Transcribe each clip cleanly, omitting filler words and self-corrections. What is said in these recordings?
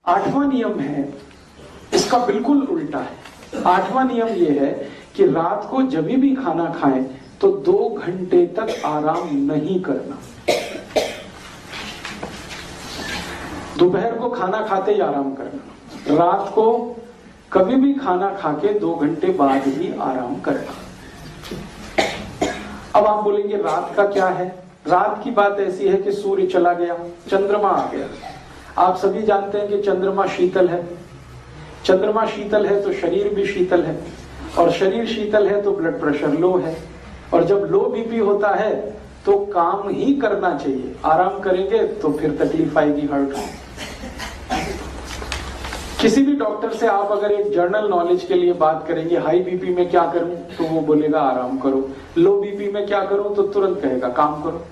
आठवां नियम है, इसका बिल्कुल उल्टा है। आठवां नियम यह है कि रात को जब भी खाना खाएं तो 2 घंटे तक आराम नहीं करना। दोपहर को खाना खाते ही आराम करना, रात को कभी भी खाना खाके 2 घंटे बाद ही आराम करना। अब आप बोलेंगे रात का क्या है? रात की बात ऐसी है कि सूर्य चला गया, चंद्रमा आ गया। आप सभी जानते हैं कि चंद्रमा शीतल है। चंद्रमा शीतल है तो शरीर भी शीतल है, और शरीर शीतल है तो ब्लड प्रेशर लो है, और जब लो बीपी होता है तो काम ही करना चाहिए। आराम करेंगे तो फिर तकलीफ आएगी, हर्ट। किसी भी डॉक्टर से आप अगर एक जर्नल नॉलेज के लिए बात करेंगे, हाई बीपी में क्या करूं, तो वो बोलेगा आराम करो। लो बीपी में क्या करूं, तो तुरंत कहेगा काम करो।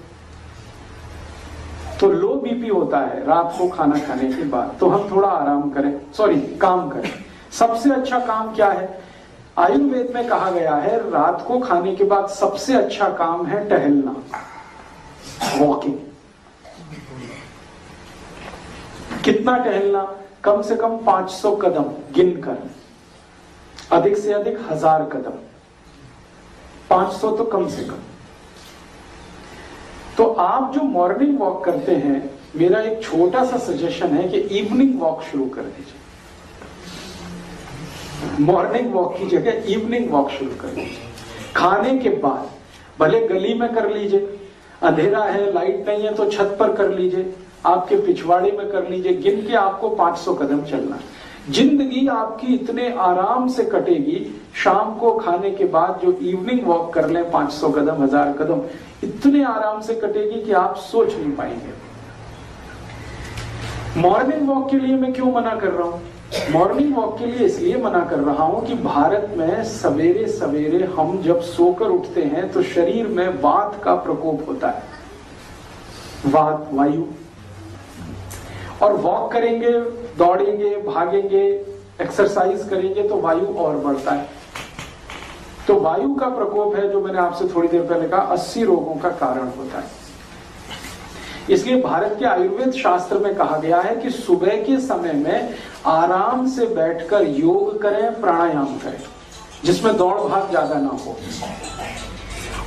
तो लो बीपी होता है रात को खाना खाने के बाद, तो हम थोड़ा आराम करें, काम करें। सबसे अच्छा काम क्या है? आयुर्वेद में कहा गया है रात को खाने के बाद सबसे अच्छा काम है टहलना, वॉकिंग। कितना टहलना? कम से कम 500 कदम गिनकर, अधिक से अधिक 1000 कदम, 500 तो कम से कम। तो आप जो मॉर्निंग वॉक करते हैं, मेरा एक छोटा सा सजेशन है कि इवनिंग वॉक शुरू कर दीजिए। मॉर्निंग वॉक की जगह इवनिंग वॉक शुरू कर दीजिए। खाने के बाद भले गली में कर लीजिए, अंधेरा है, लाइट नहीं है तो छत पर कर लीजिए, आपके पिछवाड़े में कर लीजिए। गिन के आपको 500 कदम चलना है। जिंदगी आपकी इतने आराम से कटेगी। शाम को खाने के बाद जो इवनिंग वॉक कर लें 500 कदम, 1000 कदम, इतने आराम से कटेगी कि आप सोच नहीं पाएंगे। मॉर्निंग वॉक के लिए मैं क्यों मना कर रहा हूं? मॉर्निंग वॉक के लिए इसलिए मना कर रहा हूं कि भारत में सवेरे सवेरे हम जब सोकर उठते हैं तो शरीर में वात का प्रकोप होता है, वात, वायु। और वॉक करेंगे, दौड़ेंगे, भागेंगे, एक्सरसाइज करेंगे तो वायु और बढ़ता है। तो वायु का प्रकोप है, जो मैंने आपसे थोड़ी देर पहले कहा, 80 रोगों का कारण होता है। इसलिए भारत के आयुर्वेद शास्त्र में कहा गया है कि सुबह के समय में आराम से बैठकर योग करें, प्राणायाम करें, जिसमें दौड़ भाग ज्यादा ना हो।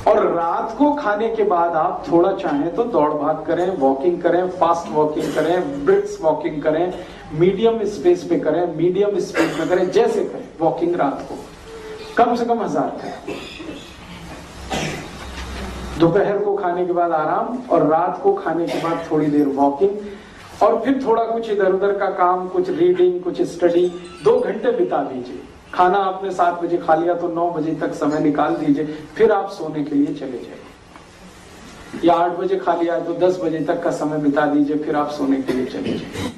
और रात को खाने के बाद आप थोड़ा चाहें तो दौड़ भाग करें, वॉकिंग करें, फास्ट वॉकिंग करें, ब्रिस्क वॉकिंग करें, मीडियम स्पेस पे करें, मीडियम स्पीड में करें, जैसे करें वॉकिंग रात को कम से कम 1000 करें। दोपहर को खाने के बाद आराम, और रात को खाने के बाद थोड़ी देर वॉकिंग, और फिर थोड़ा कुछ इधर उधर का काम, कुछ रीडिंग, कुछ स्टडी, 2 घंटे बिता दीजिए। खाना आपने 7 बजे खा लिया तो 9 बजे तक समय निकाल दीजिए, फिर आप सोने के लिए चले जाइए। या 8 बजे खा लिया तो 10 बजे तक का समय बिता दीजिए, फिर आप सोने के लिए चले जाइए।